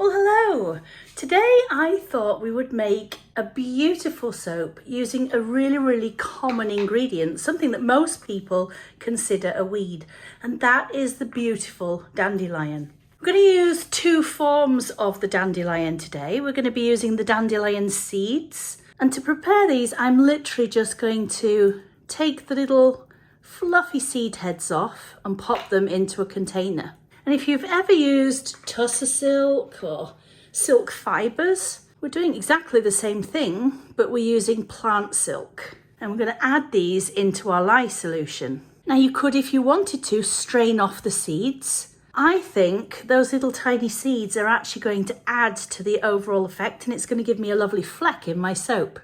Well, hello! Today I thought we would make a beautiful soap using a really common ingredient, something that most people consider a weed, and that is the beautiful dandelion. We're going to use two forms of the dandelion today. We're going to be using the dandelion seeds, and to prepare these I'm literally just going to take the little fluffy seed heads off and pop them into a container. And if you've ever used tussar silk or silk fibres, we're doing exactly the same thing, but we're using plant silk. And we're going to add these into our lye solution. Now you could, if you wanted to, strain off the seeds. I think those little tiny seeds are actually going to add to the overall effect, and it's going to give me a lovely fleck in my soap.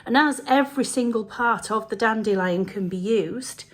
And as every single part of the dandelion can be used,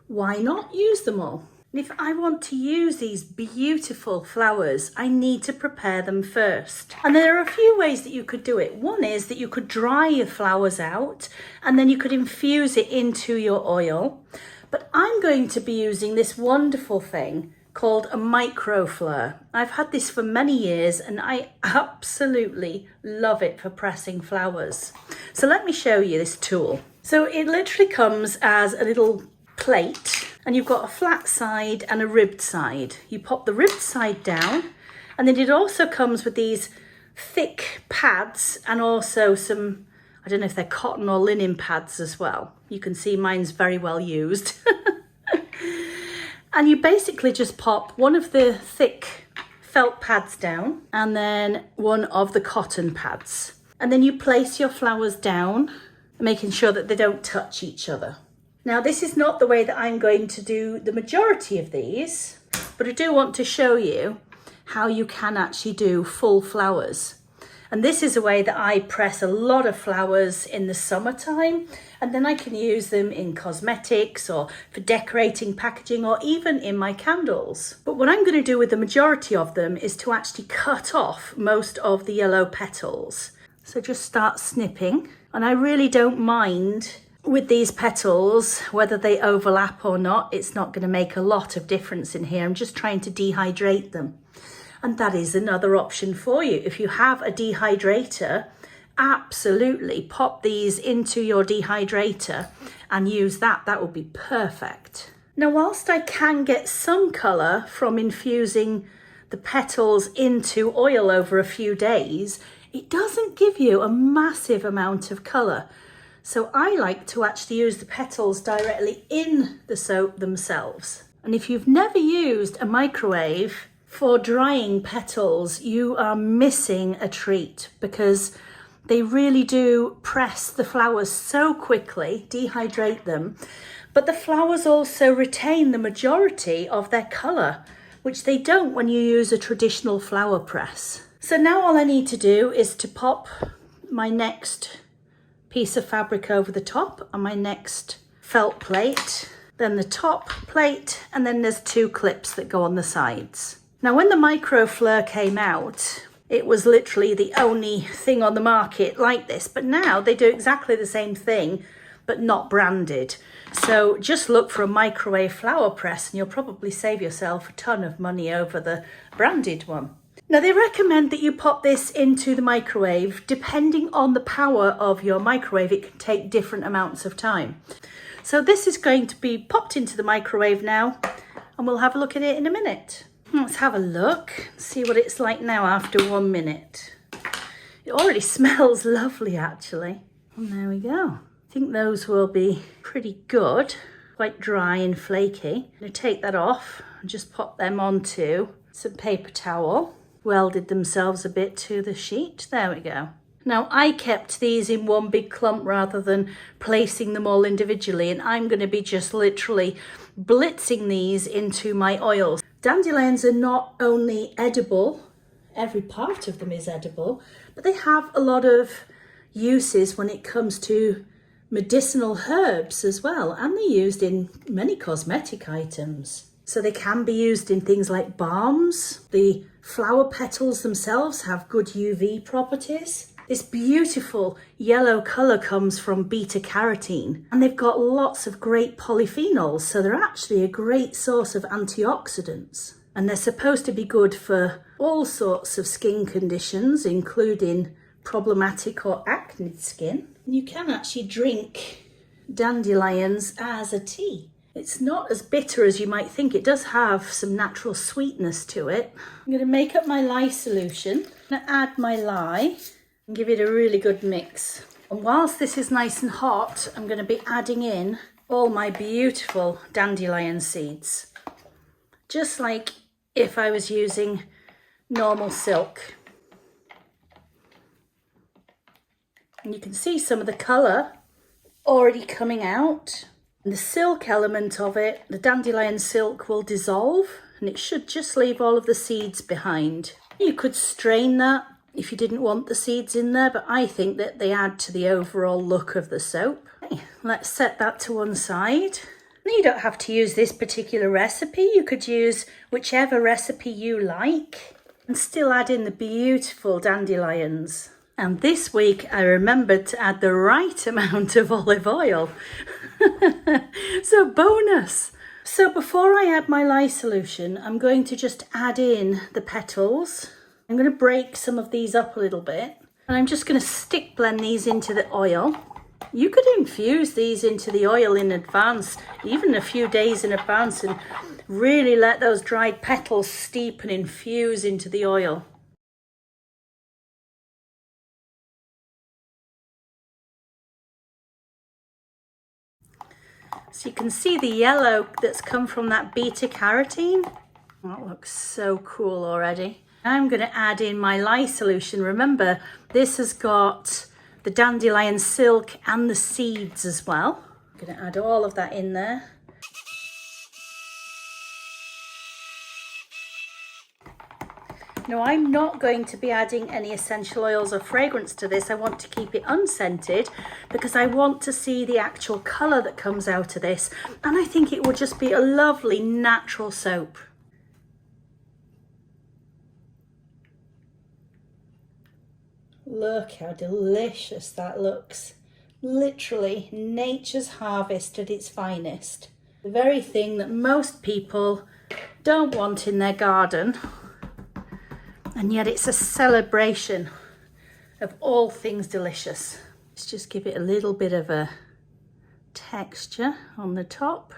why not use them all? And if I want to use these beautiful flowers, I need to prepare them first. And there are a few ways that you could do it. One is that you could dry your flowers out and then you could infuse it into your oil. But I'm going to be using this wonderful thing called a microfleur. I've had this for many years and I absolutely love it for pressing flowers. So let me show you this tool. So it literally comes as a little plate, and you've got a flat side and a ribbed side. You pop the ribbed side down, and then it also comes with these thick pads and also some, I don't know if they're cotton or linen pads as well. You can see mine's very well used. And you basically just pop one of the thick felt pads down and then one of the cotton pads. And then you place your flowers down, making sure that they don't touch each other. Now, this is not the way that I'm going to do the majority of these, but I do want to show you how you can actually do full flowers. And this is a way that I press a lot of flowers in the summertime, and then I can use them in cosmetics or for decorating packaging or even in my candles. But what I'm going to do with the majority of them is to actually cut off most of the yellow petals. So just start snipping, and I really don't mind with these petals, whether they overlap or not. It's not going to make a lot of difference in here. I'm just trying to dehydrate them. And that is another option for you. If you have a dehydrator, absolutely pop these into your dehydrator and use that. That would be perfect. Now, whilst I can get some colour from infusing the petals into oil over a few days, it doesn't give you a massive amount of colour. So I like to actually use the petals directly in the soap themselves. And if you've never used a microwave for drying petals, you are missing a treat, because they really do press the flowers so quickly, dehydrate them, but the flowers also retain the majority of their colour, which they don't when you use a traditional flower press. So now all I need to do is to pop my next piece of fabric over the top on my next felt plate, then the top plate, and then there's two clips that go on the sides. Now, when the microfleur came out, it was literally the only thing on the market like this, but now they do exactly the same thing but not branded. So just look for a microwave flower press and you'll probably save yourself a ton of money over the branded one. Now, they recommend that you pop this into the microwave. Depending on the power of your microwave, it can take different amounts of time. So this is going to be popped into the microwave now, and we'll have a look at it in a minute. Let's have a look, see what it's like now after 1 minute. It already smells lovely, actually. And there we go. I think those will be pretty good, quite dry and flaky. I'm going to take that off and just pop them onto some paper towel. Welded themselves a bit to the sheet. There we go. Now, I kept these in one big clump rather than placing them all individually, and I'm going to be just literally blitzing these into my oils. Dandelions are not only edible, every part of them is edible, but they have a lot of uses when it comes to medicinal herbs as well, and they're used in many cosmetic items. So they can be used in things like balms. The flower petals themselves have good UV properties. This beautiful yellow colour comes from beta carotene, and they've got lots of great polyphenols, so they're actually a great source of antioxidants. And they're supposed to be good for all sorts of skin conditions, including problematic or acne skin. You can actually drink dandelions as a tea. It's not as bitter as you might think. It does have some natural sweetness to it. I'm going to make up my lye solution. I'm going to add my lye and give it a really good mix. And whilst this is nice and hot, I'm going to be adding in all my beautiful dandelion seeds. Just like if I was using normal silk. And you can see some of the colour already coming out. And the silk element of it, the dandelion silk, will dissolve and it should just leave all of the seeds behind. You could strain that if you didn't want the seeds in there, but I think that they add to the overall look of the soap. Okay, let's set that to one side. You don't have to use this particular recipe. You could use whichever recipe you like and still add in the beautiful dandelions. And this week I remembered to add the right amount of olive oil. So bonus. So before I add my lye solution, I'm going to just add in the petals. I'm going to break some of these up a little bit. And I'm just going to stick blend these into the oil. You could infuse these into the oil in advance, even a few days in advance, and really let those dried petals steep and infuse into the oil. So you can see the yellow that's come from that beta carotene. That looks so cool already. I'm going to add in my lye solution. Remember, this has got the dandelion silk and the seeds as well. I'm going to add all of that in there. Now, I'm not going to be adding any essential oils or fragrance to this. I want to keep it unscented because I want to see the actual colour that comes out of this. And I think it will just be a lovely natural soap. Look how delicious that looks. Literally nature's harvest at its finest. The very thing that most people don't want in their garden. And yet it's a celebration of all things delicious. Let's just give it a little bit of a texture on the top.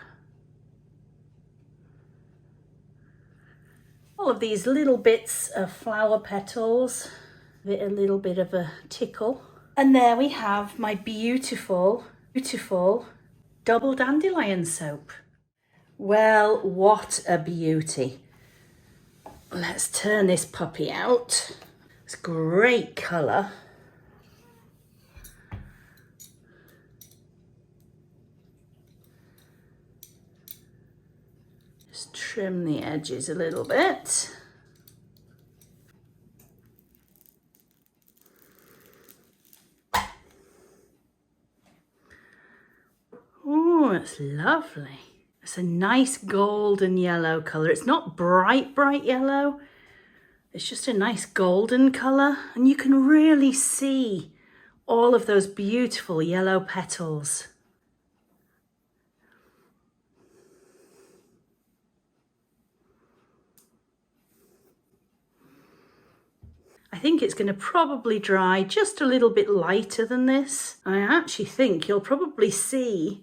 All of these little bits of flower petals. Give it a little bit of a tickle. And there we have my beautiful, beautiful double dandelion soap. Well, what a beauty. Let's turn this puppy out. It's great colour. Just trim the edges a little bit. Oh, it's lovely. It's a nice golden yellow colour. It's not bright, bright yellow. It's just a nice golden colour. And you can really see all of those beautiful yellow petals. I think it's going to probably dry just a little bit lighter than this. I actually think you'll probably see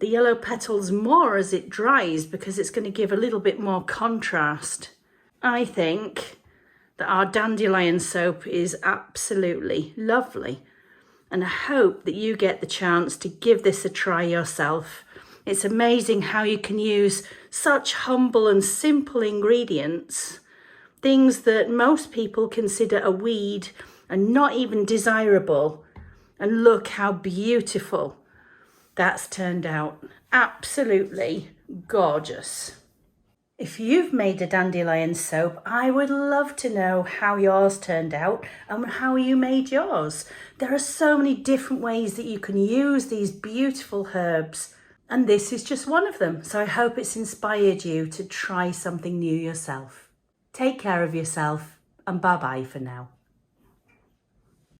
the yellow petals more as it dries because it's going to give a little bit more contrast. I think that our dandelion soap is absolutely lovely, and I hope that you get the chance to give this a try yourself. It's amazing how you can use such humble and simple ingredients, things that most people consider a weed and not even desirable, and look how beautiful that's turned out. Absolutely gorgeous. If you've made a dandelion soap, I would love to know how yours turned out and how you made yours. There are so many different ways that you can use these beautiful herbs, and this is just one of them. So I hope it's inspired you to try something new yourself. Take care of yourself, and bye-bye for now.